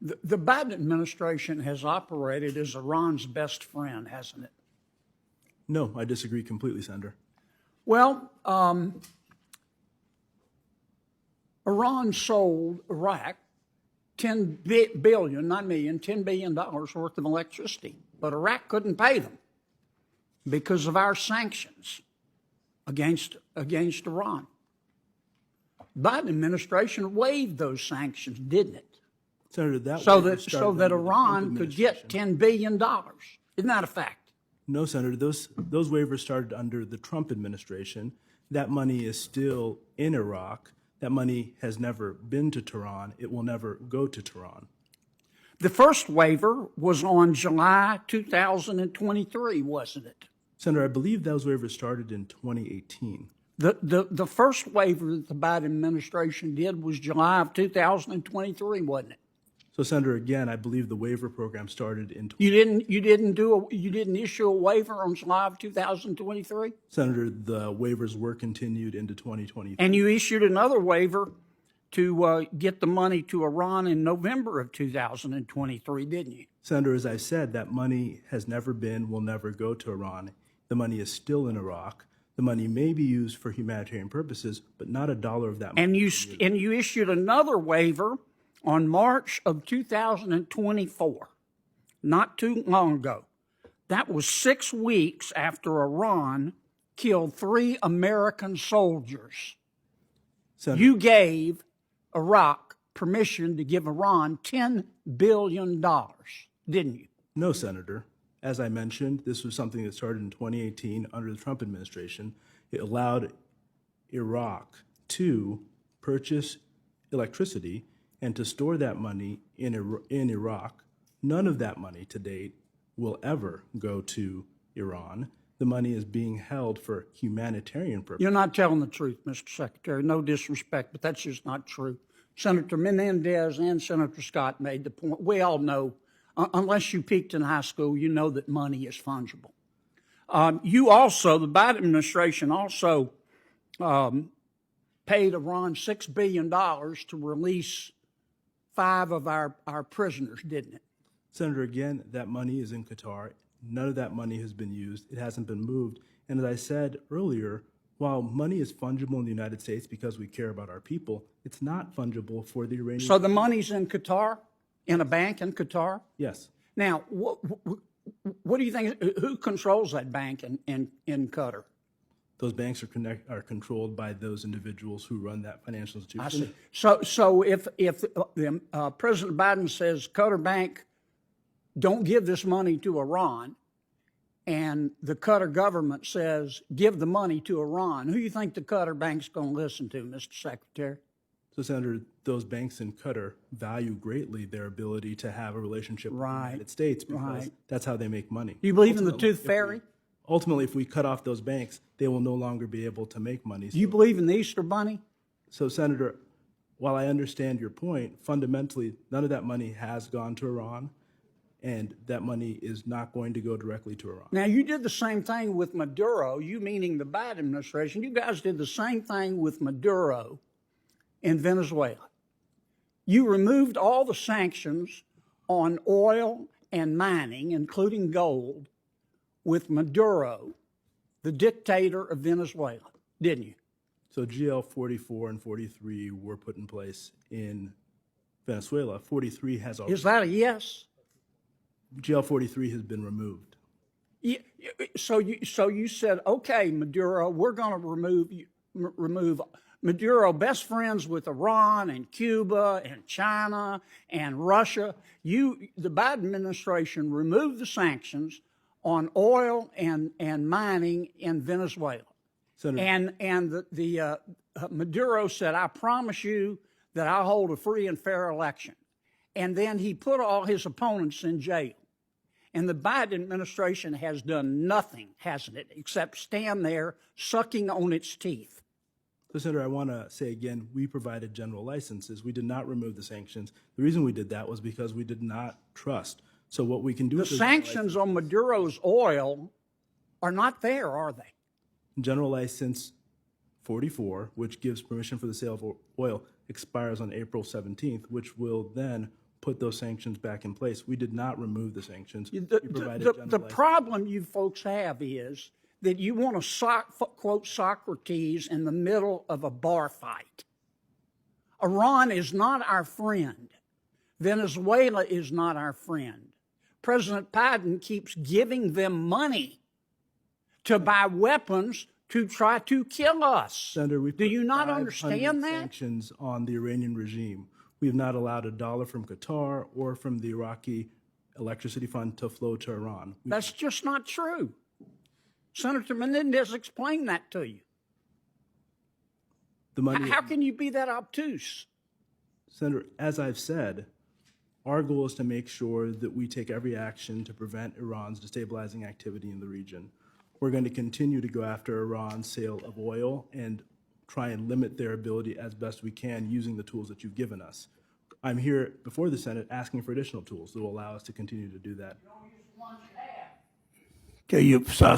The Biden administration has operated as Iran's best friend, hasn't it? No, I disagree completely, Senator. Well, Iran sold Iraq $10 billion, not million, $10 billion worth of electricity, but Iraq couldn't pay them because of our sanctions against Iran. Biden administration waived those sanctions, didn't it? Senator, So that Iran could get $10 billion. Isn't that a fact? No, Senator, those waivers started under the Trump administration. That money is still in Iraq. That money has never been to Tehran. It will never go to Tehran. The first waiver was on July 2023, wasn't it? Senator, I believe those waivers started in 2018. The first waiver that the Biden administration did was July of 2023, wasn't it? So, Senator, again, I believe the waiver program started in. You didn't issue a waiver on July of 2023. Senator, the waivers were continued into 2023. And you issued another waiver to get the money to Iran in November of 2023, didn't you? Senator, as I said, that money has never been, will never go to Iran. The money is still in Iraq. The money may be used for humanitarian purposes, but not a dollar of that money. And you issued another waiver on March of 2024, not too long ago. That was 6 weeks after Iran killed 3 American soldiers. Senator, You gave Iraq permission to give Iran $10 billion, didn't you? No, Senator. As I mentioned, this was something that started in 2018 under the Trump administration. It allowed Iraq to purchase electricity and to store that money in Iraq. None of that money to date will ever go to Iran. The money is being held for humanitarian purposes. You're not telling the truth, Mr. Secretary. No disrespect, but that's just not true. Senator Menendez and Senator Scott made the point. We all know, unless you peaked in high school, you know that money is fungible. The Biden administration also paid Iran $6 billion to release 5 of our prisoners, didn't it? Senator, again, that money is in Qatar. None of that money has been used. It hasn't been moved. And as I said earlier, while money is fungible in the United States because we care about our people, it's not fungible for the Iranian. So the money's in Qatar, in a bank in Qatar? Yes. Now, what do you think? Who controls that bank in Qatar? Those banks are controlled by those individuals who run that financial institution. I see. So if President Biden says Qatar Bank, don't give this money to Iran, and the Qatar government says give the money to Iran, who do you think the Qatar Bank's going to listen to, Mr. Secretary? So, Senator, those banks in Qatar value greatly their ability to have a relationship with the United States because that's how they make money. Do you believe in the tooth fairy? Ultimately, if we cut off those banks, they will no longer be able to make money. Do you believe in the Easter Bunny? So, Senator, while I understand your point, fundamentally, none of that money has gone to Iran, and that money is not going to go directly to Iran. Now, you did the same thing with Maduro, you meaning the Biden administration. You guys did the same thing with Maduro in Venezuela. You removed all the sanctions on oil and mining, including gold, with Maduro, the dictator of Venezuela, didn't you? So GL 44 and 43 were put in place in Venezuela. 43 has already. Is that a yes? GL 43 has been removed. So you said, okay, Maduro, we're going to remove Maduro, best friends with Iran and Cuba and China and Russia. The Biden administration removed the sanctions on oil and mining in Venezuela. Senator. And Maduro said, I promise you that I'll hold a free and fair election. And then he put all his opponents in jail. And the Biden administration has done nothing, hasn't it, except stand there sucking on its teeth. So, Senator, I want to say again, we provided general licenses. We did not remove the sanctions. The reason we did that was because we did not trust. So what we can do the sanctions on Maduro's oil are not there, are they? General License 44, which gives permission for the sale of oil, expires on April 17th, which will then put those sanctions back in place. We did not remove the sanctions. We The provided general problem you folks have is that you want to quote Socrates in the middle of a bar fight. Iran is not our friend. Venezuela is not our friend. President Biden keeps giving them money to buy weapons to try to kill us. Senator, Do you not understand that? Sanctions on the Iranian regime. We have not allowed a dollar from Qatar or from the Iraqi electricity fund to flow to Iran. That's just not true. Senator Menendez explained that to you. The money, How can you be that obtuse? Senator, as I've said, our goal is to make sure that we take every action to prevent Iran's destabilizing activity in the region. We're going to continue to go after Iran's sale of oil and try and limit their ability as best we can using the tools that you've given us. I'm here before the Senate asking for additional tools that will allow us to continue to do that. Okay, you, Senator.